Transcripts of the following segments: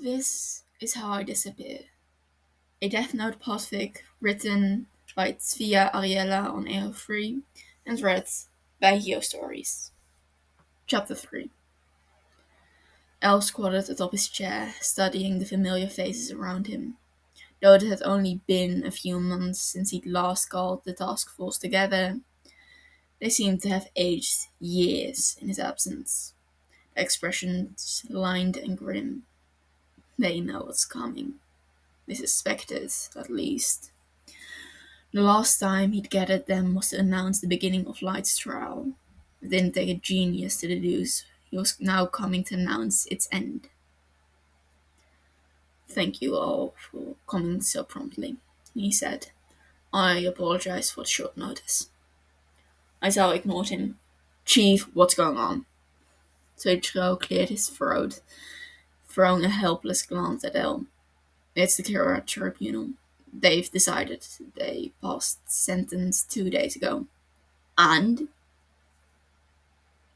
This is how I disappeared. A Death Note Podfic written by TzviaAriella on AO3 and read by Stories. Chapter 3. El squatted atop his chair, studying the familiar faces around him. Though it had only been a few months since he'd last called the task force together, they seemed to have aged years in his absence. Expressions lined and grim. They know what's coming. They suspect it, at least. The last time he'd gathered them was to announce the beginning of Light's trial. It didn't take a genius to deduce he was now coming to announce its end. "Thank you all for coming so promptly," he said. "I apologize for the short notice." Aizawa ignored him. "Chief, what's going on?" Soichiro cleared his throat, throwing a helpless glance at El. "It's the Kira Tribunal. They've decided. They passed sentence 2 days ago. And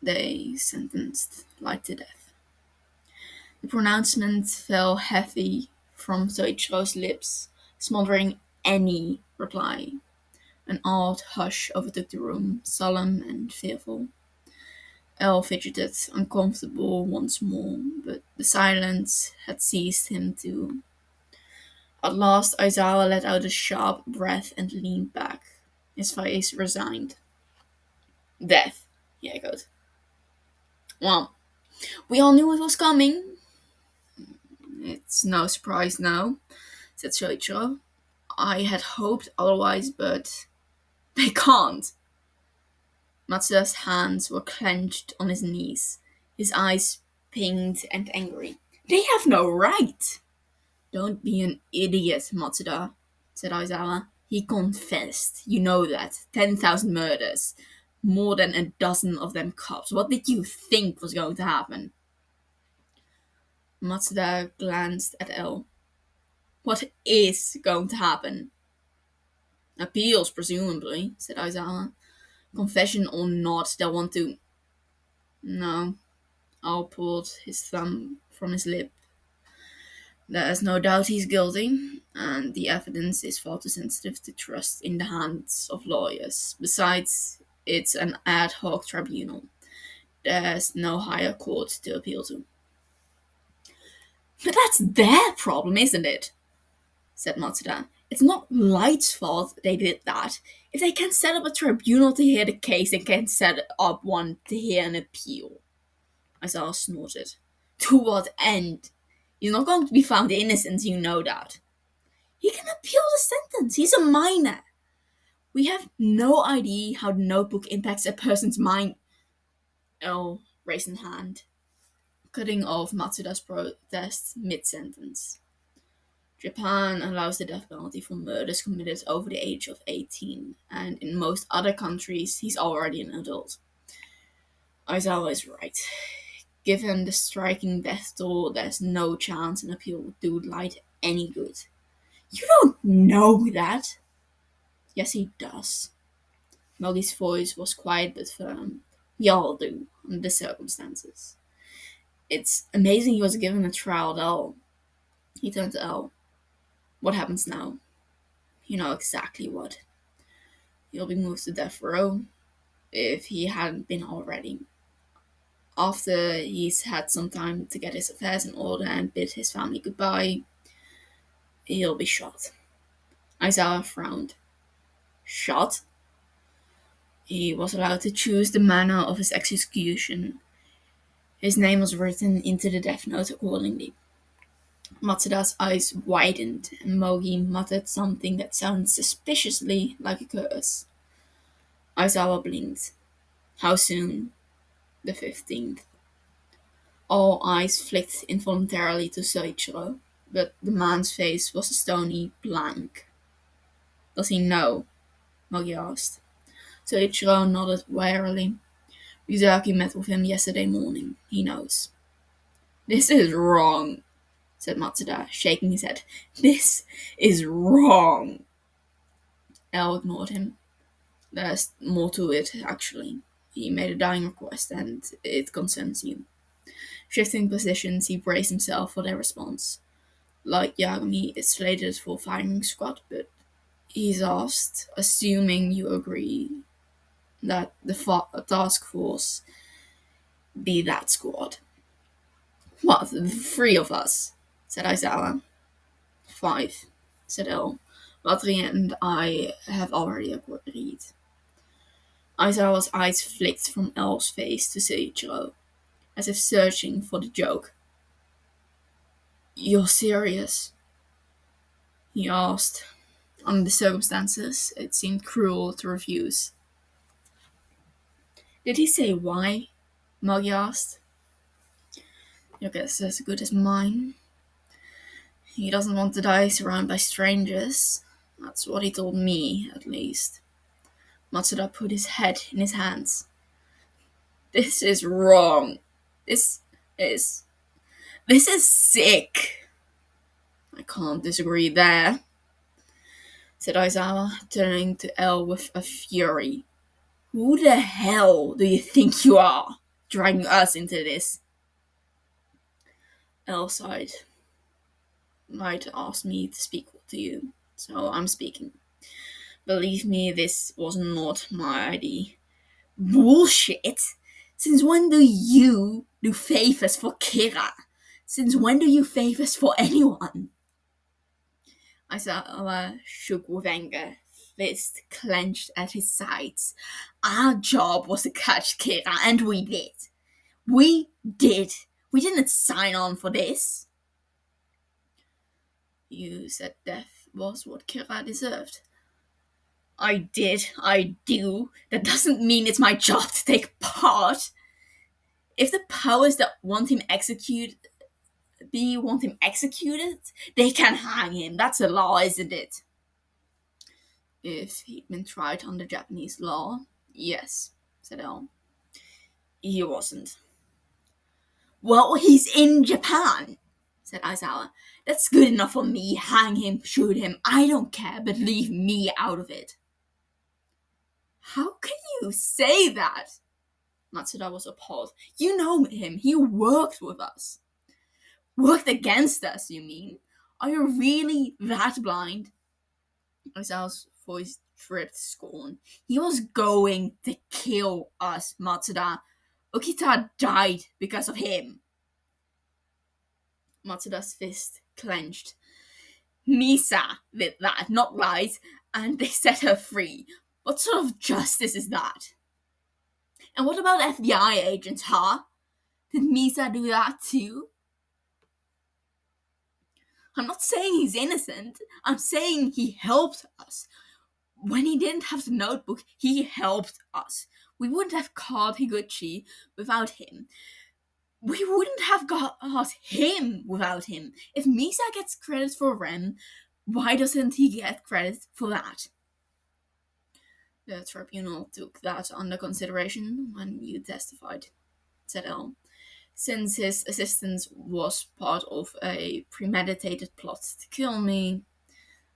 they sentenced Light to death." The pronouncement fell heavy from Soichiro's lips, smothering any reply. An odd hush overtook the room, solemn and fearful. El fidgeted, uncomfortable once more, but the silence had seized him too. At last Aizawa let out a sharp breath and leaned back, his face resigned. "Death," he echoed. "Well, we all knew it was coming." "It's no surprise now," said Soichiro. "I had hoped otherwise, but they can't." Matsuda's hands were clenched on his knees, his eyes pinged and angry. "They have no right!" "Don't be an idiot, Matsuda," said Aizawa. "He confessed. You know that. 10,000 murders. More than a dozen of them cops. What did you think was going to happen?" Matsuda glanced at El. "What is going to happen?" "Appeals, presumably," said Aizawa. "Confession or not, they'll want to—" "No." Al pulled his thumb from his lip. "There's no doubt he's guilty, and the evidence is far too sensitive to trust in the hands of lawyers. Besides, it's an ad hoc tribunal. There's no higher court to appeal to." "But that's their problem, isn't it?" said Matsuda. "It's not Light's fault they did that. If they can set up a tribunal to hear the case, they can set up one to hear an appeal." Aizawa snorted. "To what end? He's not going to be found innocent, you know that." "He can appeal the sentence. He's a minor." "We have no idea how the notebook impacts a person's mind." El raised a hand, cutting off Matsuda's protest mid-sentence. "Japan allows the death penalty for murders committed over the age of 18, and in most other countries, he's already an adult." Aizawa is right. Given the striking death toll, there's no chance an appeal would do Light any good. "You don't know that." "Yes, he does." Mogi's voice was quiet but firm. "We all do, under the circumstances. It's amazing he was given a trial at all." He turned to El. "What happens now?" "You know exactly what. He'll be moved to death row, if he hadn't been already. After he's had some time to get his affairs in order and bid his family goodbye, he'll be shot." Aizawa frowned. "Shot?" "He was allowed to choose the manner of his execution. His name was written into the death note accordingly." Matsuda's eyes widened, and Mogi muttered something that sounded suspiciously like a curse. Aizawa blinked. "How soon?" "The 15th. All eyes flicked involuntarily to Soichiro, but the man's face was a stony blank. "Does he know?" Mogi asked. Soichiro nodded wearily. "Rizaki met with him yesterday morning. He knows." "This is wrong," said Matsuda, shaking his head. "This is wrong." El ignored him. "There's more to it, actually. He made a dying request, and it concerns you. Shifting positions, he braced himself for their response. Like Yagami is slated for firing squad, but he's asked, assuming you agree, that the task force be that squad. What, the three of us? Said Aizawa. 5, said El. Battery and I have already agreed. Aizawa's eyes flicked from El's face to Seiichiro, as if searching for the joke. You're serious? He asked. Under the circumstances, it seemed cruel to refuse. Did he say why? Muggy asked. Your guess is as good as mine. He doesn't want to die surrounded by strangers. That's what he told me, at least. Matsuda put his head in his hands. This is wrong. This is... This is sick. I can't disagree there, said Aizawa, turning to El with a fury. Who the hell do you think you are, dragging us into this? El sighed. Might ask me to speak to you, so I'm speaking. Believe me, this was not my idea. Bullshit! Since when do you do favors for Kira? Since when do you favors for anyone? Aizawa shook with anger, fist clenched at his sides. Our job was to catch Kira, and we did. We did. We didn't sign on for this. You said death was what Kira deserved. I did. I do. That doesn't mean it's my job to take part. If the powers that want him executed, they can hang him. That's a law, isn't it? If he'd been tried under Japanese law, yes, said El. He wasn't. Well, he's in Japan, said Aizawa. That's good enough for me. Hang him, shoot him, I don't care, but leave me out of it. How can you say that? Matsuda was appalled. You know him. He worked with us. Worked against us, you mean? Are you really that blind? Aizawa's voice dripped scorn. He was going to kill us, Matsuda. Okita died because of him. Matsuda's fist clenched. Misa did that, not lies, and they set her free. What sort of justice is that? And what about FBI agents, huh? Did Misa do that too? I'm not saying he's innocent. I'm saying he helped us. When he didn't have the notebook, he helped us. We wouldn't have caught Higuchi without him. We wouldn't have got him without him. If Misa gets credit for Ren, why doesn't he get credit for that? The tribunal took that under consideration when you testified, said El. Since his assistance was part of a premeditated plot to kill me,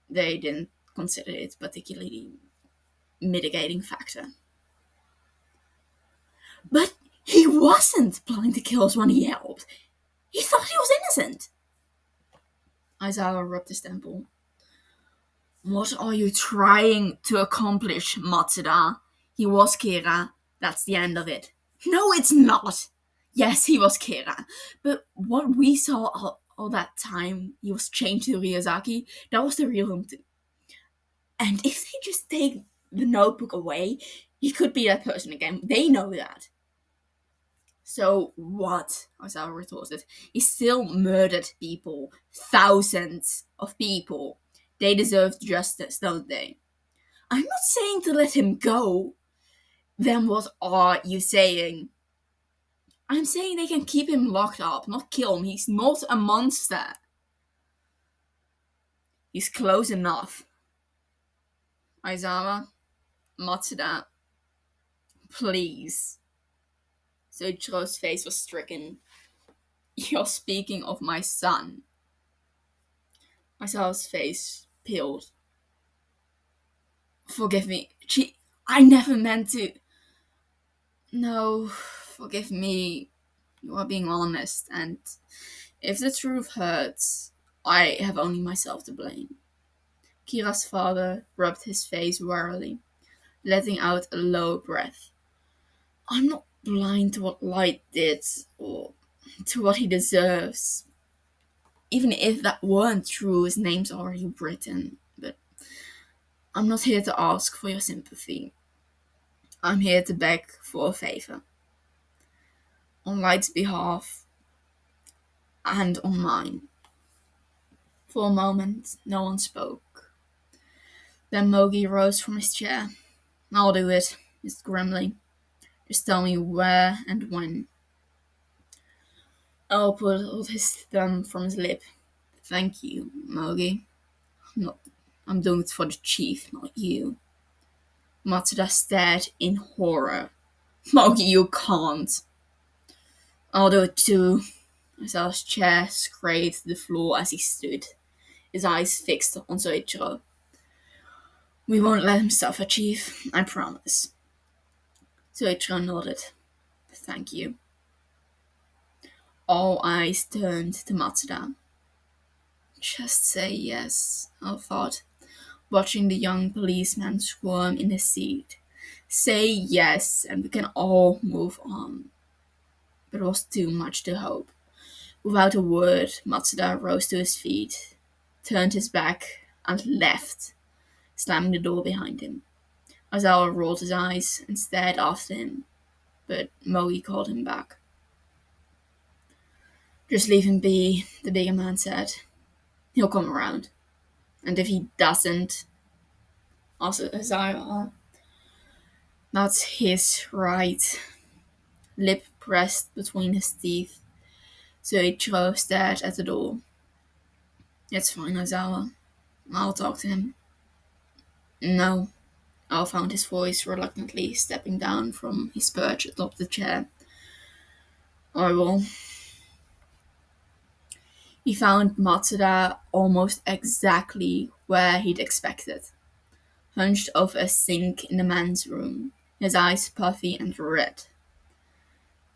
they didn't consider it particularly mitigating factor. But he wasn't planning to kill us when he helped. He thought he was innocent. Aizawa rubbed his temple. What are you trying to accomplish, Matsuda? He was Kira. That's the end of it. No, it's not. Yes, he was Kira. But what we saw all that time he was chained to Ryozaki, that was the real him too. And if they just take the notebook away, he could be that person again. They know that. So what? Aizawa retorted. He still murdered people. Thousands of people. They deserve justice, don't they? I'm not saying to let him go. Then what are you saying? I'm saying they can keep him locked up, not kill him. He's not a monster. He's close enough. Aizawa, Matsuda, please. Soichiro's face was stricken. You're speaking of my son. Aizawa's face peeled. Forgive me. I never meant to. No, forgive me. You are being honest, and if the truth hurts, I have only myself to blame. Kira's father rubbed his face wearily, letting out a low breath. I'm not blind to what Light did, or to what he deserves. Even if that weren't true, his name's already written. But I'm not here to ask for your sympathy. I'm here to beg for a favor. On Light's behalf, and on mine. For a moment, no one spoke. Then Mogi rose from his chair. I'll do it, Mr. Grimley. Just tell me where and when. El pulled his thumb from his lip. Thank you, Mogi. Not, I'm doing it for the chief, not you. Matsuda stared in horror. Mogi, you can't. I'll do it too. Azel's chair scraped the floor as he stood, his eyes fixed on Soichiro. We won't let him suffer, Chief, I promise. Soichiro nodded. Thank you. All eyes turned to Matsuda. Just say yes, I thought, watching the young policeman squirm in his seat. Say yes, and we can all move on. But it was too much to hope. Without a word, Matsuda rose to his feet, turned his back, and left, slamming the door behind him. Aizawa rolled his eyes and stared after him, but Mogi called him back. Just leave him be, the bigger man said. He'll come around. And if he doesn't, asked Aizawa, that's his right. Lip pressed between his teeth, Soichiro stared at the door. It's fine, Aizawa. I'll talk to him. No. Al found his voice reluctantly, stepping down from his perch atop the chair. I will. He found Matsuda almost exactly where he'd expected, hunched over a sink in the men's room, his eyes puffy and red.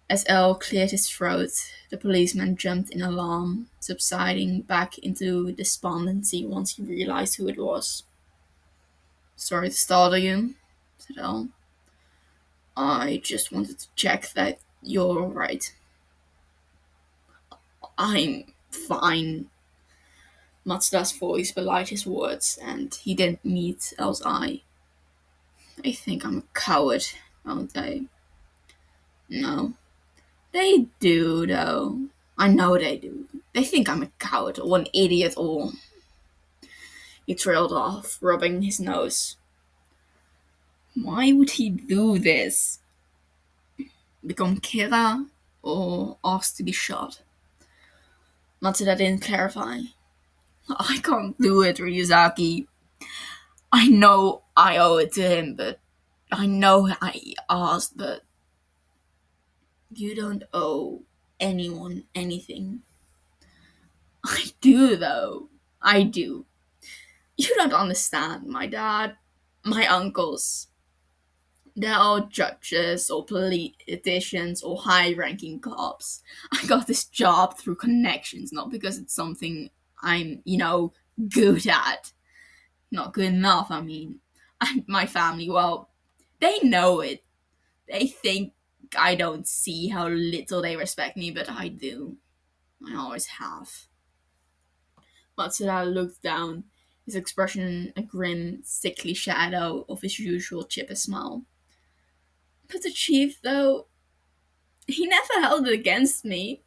As El cleared his throat, the policeman jumped in alarm, subsiding back into despondency once he realized who it was. Sorry to startle you, said El. I just wanted to check that you're alright. I'm fine. Matsuda's voice belied his words, and he didn't meet El's eye. They think I'm a coward, don't they? No. They do, though. I know they do. They think I'm a coward or an idiot or... He trailed off, rubbing his nose. Why would he do this? Become Kira or ask to be shot? Matsuda didn't clarify. I can't do it, Ryuzaki. I know I owe it to him, but I know I asked, but you don't owe anyone anything. I do, though. I do. You don't understand. My dad, my uncles, they're all judges or politicians or high-ranking cops. I got this job through connections, not because it's something I'm, good at. Not good enough, I mean. And my family, well, they know it. They think I don't see how little they respect me, but I do. I always have. Matsuda looked down, his expression a grim, sickly shadow of his usual chipper smile. But the chief, though, he never held it against me.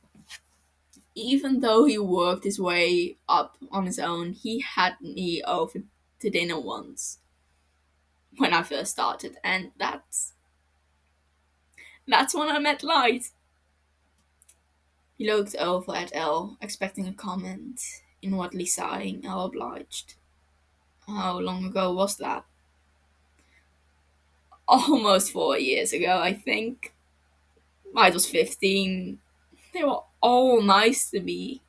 Even though he worked his way up on his own, he had me over to dinner once when I first started, and that's when I met Light. He looked over at Elle, expecting a comment. Inwardly sighing, Elle obliged. How long ago was that? Almost 4 years ago, I think. I was 15. They were all nice to me.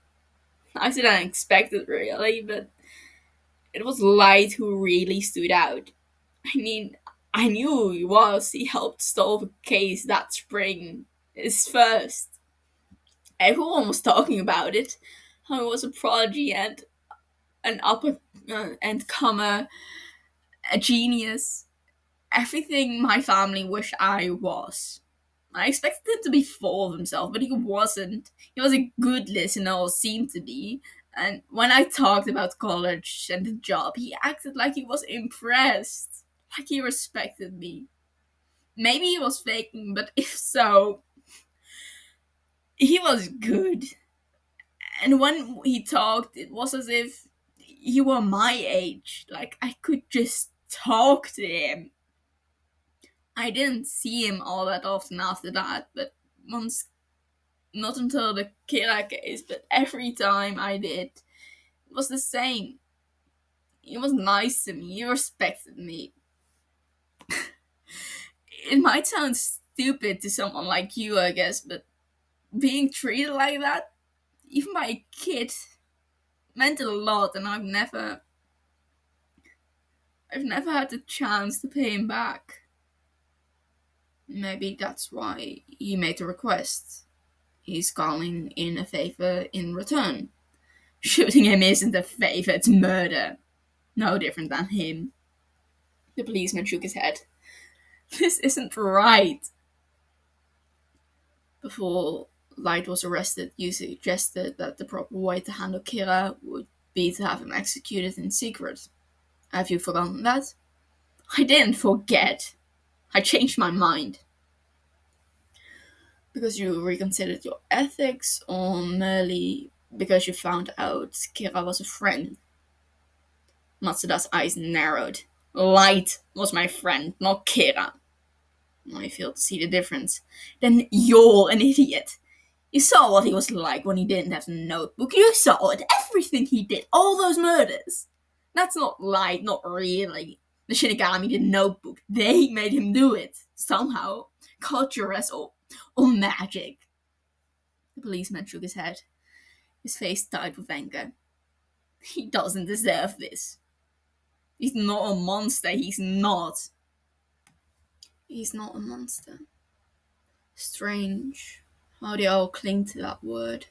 Nicer than I expected, really, but it was Light who really stood out. I mean, I knew who he was. He helped solve a case that spring. His first. Everyone was talking about it. How I was a prodigy and an upper and comer, a genius, everything my family wished I was. I expected him to be full of himself, but he wasn't. He was a good listener, or seemed to be. And when I talked about college and the job, he acted like he was impressed, like he respected me. Maybe he was faking, but if so, he was good. And when he talked, it was as if he were my age. Like I could just talk to him. I didn't see him all that often after that, but once, not until the Kira case, but every time I did, it was the same. He was nice to me, he respected me. It might sound stupid to someone like you, I guess, but being treated like that, even by a kid, meant a lot, and I've never had the chance to pay him back. Maybe that's why he made the request. He's calling in a favor in return. Shooting him isn't a favor, it's murder. No different than him. The policeman shook his head. This isn't right. Before Light was arrested, you suggested that the proper way to handle Kira would be to have him executed in secret. Have you forgotten that? I didn't forget. I changed my mind. Because you reconsidered your ethics, or merely because you found out Kira was a friend? Matsuda's eyes narrowed. Light was my friend, not Kira. I fail to see the difference. Then you're an idiot. You saw what he was like when he didn't have the notebook. You saw it, everything he did, all those murders. That's not Light, not really. The Shinigami did notebook. They made him do it. Somehow. Culturist or magic. The policeman shook his head. His face tight with anger. He doesn't deserve this. He's not a monster. He's not. He's not a monster. Strange how they all cling to that word.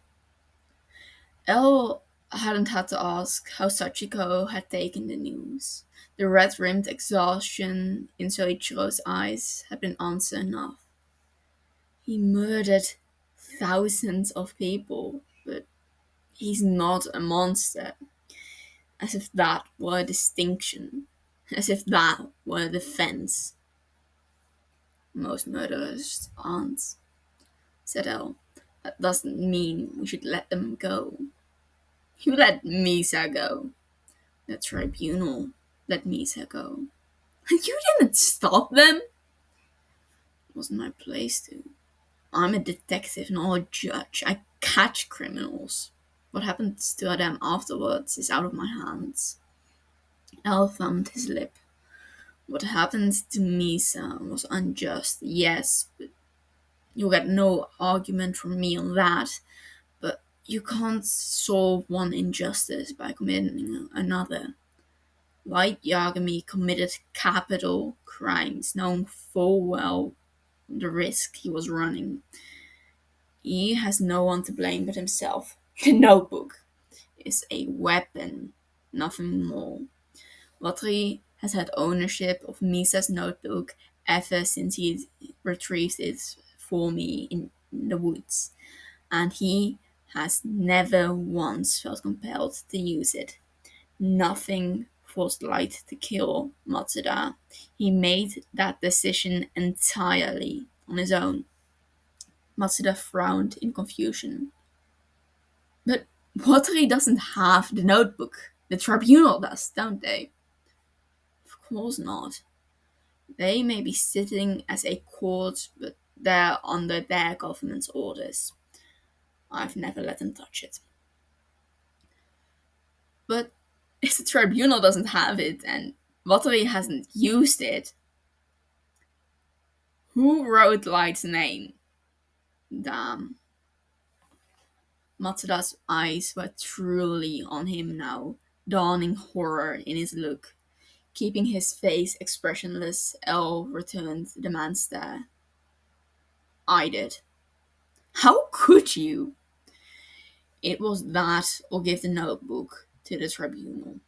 Elle hadn't had to ask how Sachiko had taken the news. The red-rimmed exhaustion in Soichiro's eyes had been answer enough. He murdered thousands of people, but he's not a monster. As if that were a distinction. As if that were a defense. Most murderers aren't, said Elle. That doesn't mean we should let them go. You let Misa go. The tribunal let Misa go. And you didn't stop them? It wasn't my place to. I'm a detective, not a judge. I catch criminals. What happens to them afterwards is out of my hands. Elle thumbed his lip. What happened to Misa was unjust, yes, but you'll get no argument from me on that. But you can't solve one injustice by committing another. Light Yagami committed capital crimes, knowing full well the risk he was running. He has no one to blame but himself. The notebook is a weapon, nothing more. Watri has had ownership of Misa's notebook ever since he retrieved it for me in the woods, and he has never once felt compelled to use it. Nothing forced Light to kill Matsuda. He made that decision entirely on his own. Matsuda frowned in confusion. But Watari doesn't have the notebook. The tribunal does, don't they? Of course not. They may be sitting as a court, but they're under their government's orders. I've never let them touch it. But if the tribunal doesn't have it and Watari hasn't used it, who wrote Light's name? Damn. Matsuda's eyes were truly on him now, dawning horror in his look. Keeping his face expressionless, Elle returned the man's stare. I did. How could you? It was that or give the notebook to the tribunal.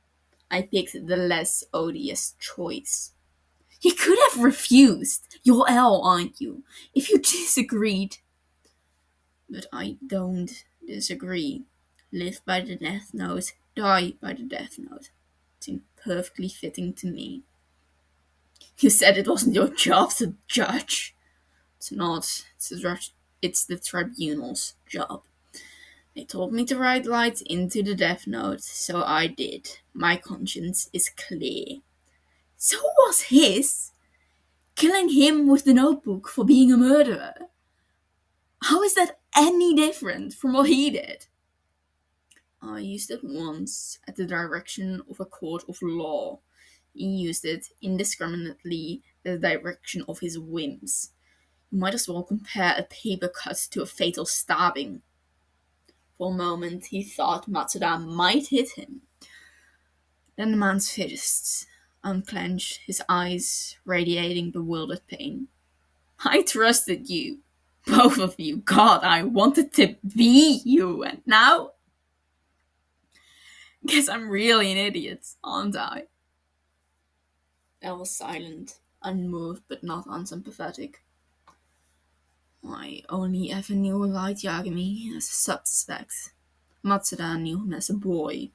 I picked the less odious choice. You could have refused. You're L, aren't you? If you disagreed. But I don't disagree. Live by the death note, die by the death note. Seemed perfectly fitting to me. You said it wasn't your job to judge. It's not. It's the tribunal's job. They told me to write light into the death note, so I did. My conscience is clear. So was his. Killing him with the notebook for being a murderer. How is that any different from what he did? I used it once at the direction of a court of law. He used it indiscriminately at the direction of his whims. You might as well compare a paper cut to a fatal stabbing. For a moment, he thought Matsuda might hit him. Then the man's fists unclenched, his eyes radiating bewildered pain. I trusted you. Both of you. God, I wanted to be you, and now? Guess I'm really an idiot, aren't I? I was silent, unmoved but not unsympathetic. I only ever knew Light Yagami as a suspect. Matsuda knew him as a boy.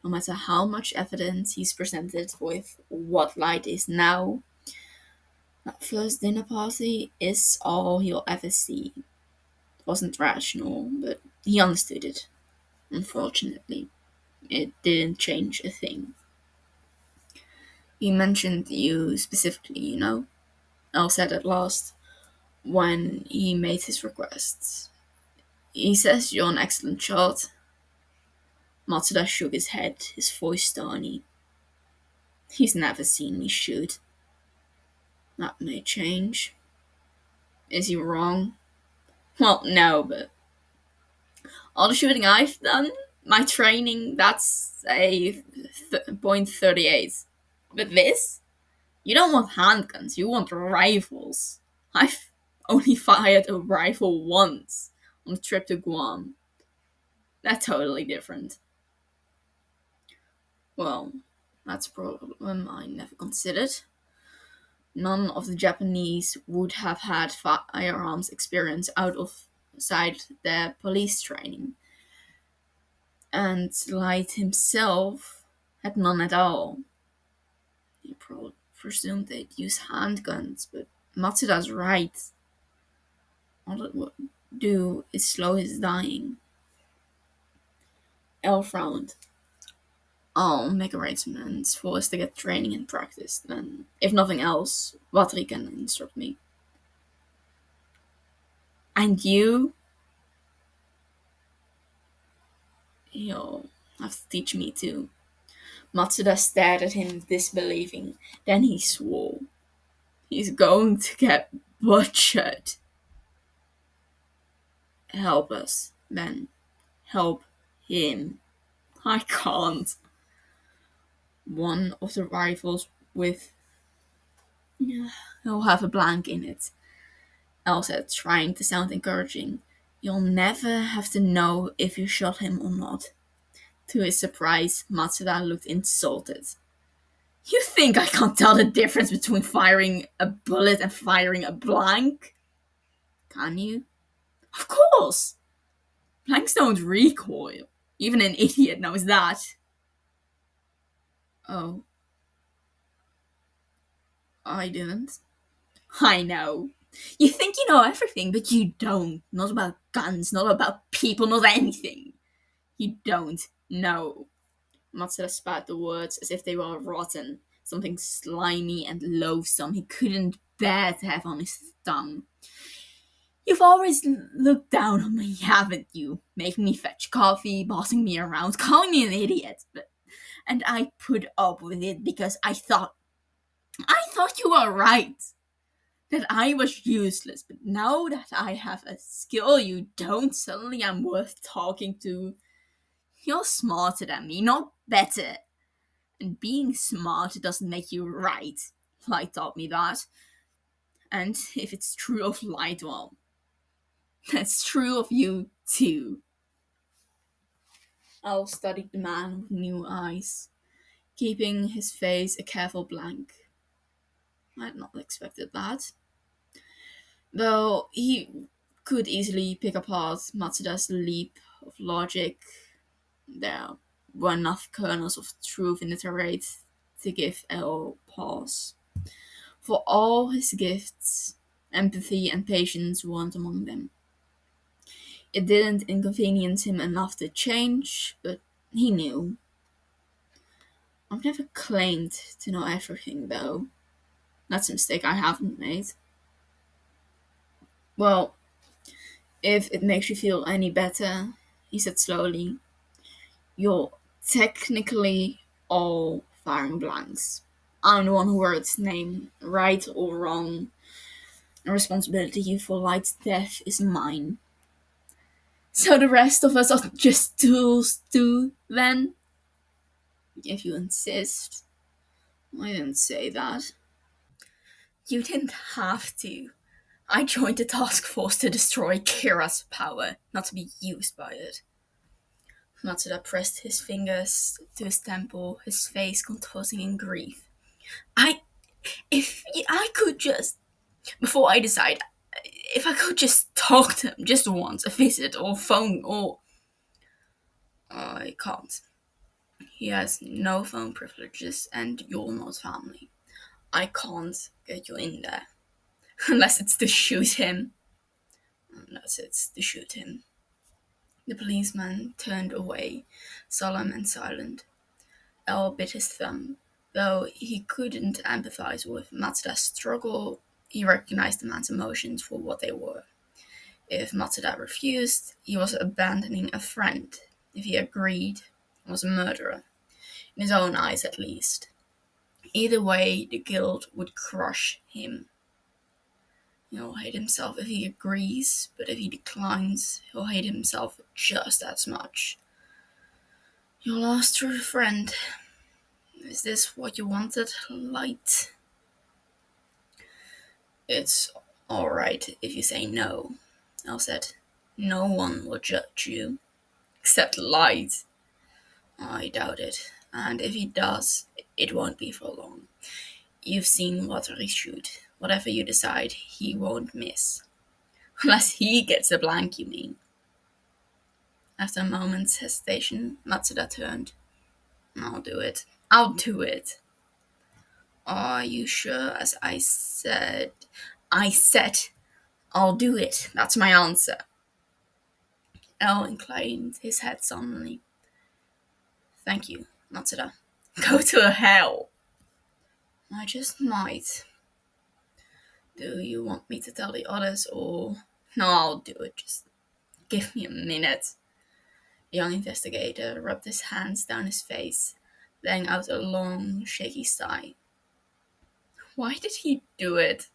No matter how much evidence he's presented with what Light is now, that first dinner party is all he'll ever see. It wasn't rational, but he understood it. Unfortunately, it didn't change a thing. He mentioned you specifically, El said at last, when he made his requests. He says you're an excellent shot. Matsuda shook his head, his voice stony. He's never seen me shoot. That may change. Is he wrong? Well, no, but all the shooting I've done, my training, that's a .38. But this? You don't want handguns, you want rifles. I've only fired a rifle once on a trip to Guam. That's totally different. Well, that's a problem I never considered. None of the Japanese would have had firearms experience outside their police training. And Light himself had none at all. He probably presumed they'd use handguns, but Matsuda's right. All it would do is slow his dying. L frowned. I'll make arrangements for us to get training and practice, then, if nothing else, Watri can instruct me. And you? You'll have to teach me too. Matsuda stared at him disbelieving, then he swore. He's going to get butchered. Help us, then. Help him. I can't. One of the rifles with... he'll have a blank in it. El said, trying to sound encouraging. You'll never have to know if you shot him or not. To his surprise, Matsuda looked insulted. You think I can't tell the difference between firing a bullet and firing a blank? Can you? Of course! Blanks don't recoil. Even an idiot knows that. Oh. I didn't. I know. You think you know everything, but you don't. Not about guns, not about people, not anything. You don't know. Matsuda spat the words as if they were rotten, something slimy and loathsome he couldn't bear to have on his tongue. You've always looked down on me, haven't you? Making me fetch coffee, bossing me around, calling me an idiot. And I put up with it because I thought you were right. That I was useless, but now that I have a skill you don't, suddenly I'm worth talking to. You're smarter than me, not better. And being smart doesn't make you right. Light taught me that. And if it's true of Light, well, that's true of you too. Al studied the man with new eyes, keeping his face a careful blank. I had not expected that. Though he could easily pick apart Matsuda's leap of logic, there were enough kernels of truth in the tirade to give L pause. For all his gifts, empathy and patience weren't among them. It didn't inconvenience him enough to change, but he knew. I've never claimed to know everything, though. That's a mistake I haven't made. Well, if it makes you feel any better, he said slowly, you're technically all firing blanks. I'm the one who wrote its name, right or wrong. The responsibility for Light's death is mine. So the rest of us are just tools too, then? If you insist. I didn't say that. You didn't have to. I joined the task force to destroy Kira's power, not to be used by it. Matsuda pressed his fingers to his temple, his face contorting in grief. If I could just, before I decide, if I could just talk to him just once, a visit or phone or... I can't. He has no phone privileges and you're not family. I can't get you in there. Unless it's to shoot him. Unless it's to shoot him. The policeman turned away, solemn and silent. L bit his thumb. Though he couldn't empathize with Matsuda's struggle, he recognized the man's emotions for what they were. If Matsuda refused, he was abandoning a friend. If he agreed, he was a murderer. In his own eyes, at least. Either way, the guilt would crush him. He'll hate himself if he agrees, but if he declines, he'll hate himself just as much. Your last true friend. Is this what you wanted, Light? It's alright if you say no, Elle said. No one will judge you. Except Light. I doubt it. And if he does, it won't be for long. You've seen Watery shoot. Whatever you decide, he won't miss. Unless he gets a blank, you mean. After a moment's hesitation, Matsuda turned. I'll do it. I'll do it. Are you sure? As I said, I'll do it. That's my answer. L inclined his head solemnly. Thank you, Matsuda. Go to hell. I just might. Do you want me to tell the others or... No, I'll do it. Just give me a minute. The young investigator rubbed his hands down his face, letting out a long, shaky sigh. Why did he do it,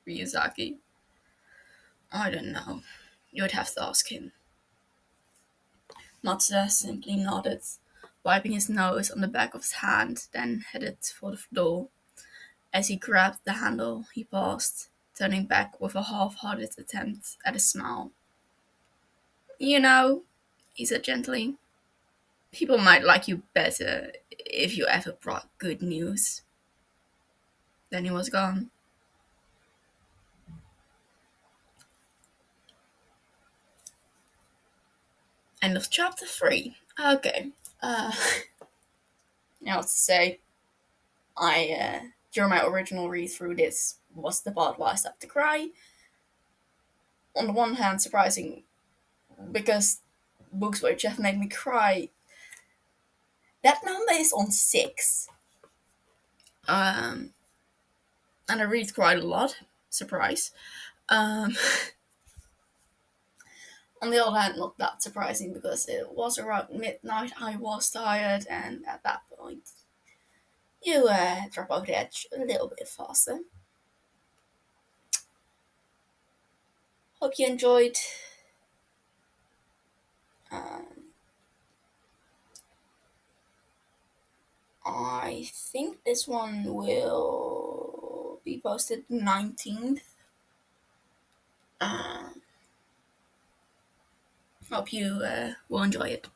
Ryuzaki? I don't know. You would have to ask him. Matsuda simply nodded, wiping his nose on the back of his hand, then headed for the door. As he grabbed the handle, he paused, turning back with a half-hearted attempt at a smile. You know, he said gently, people might like you better if you ever brought good news. Then he was gone. End of chapter 3. Okay. Now to say, during my original read through, this was the part where I started to cry. On the one hand, surprising, because books which have made me cry, that number is on 6. And I read quite a lot. Surprise. On the other hand, not that surprising because it was around midnight, I was tired, and at that point, you drop over the edge a little bit faster. Hope you enjoyed. I think this one will be posted 19th. Hope you will enjoy it.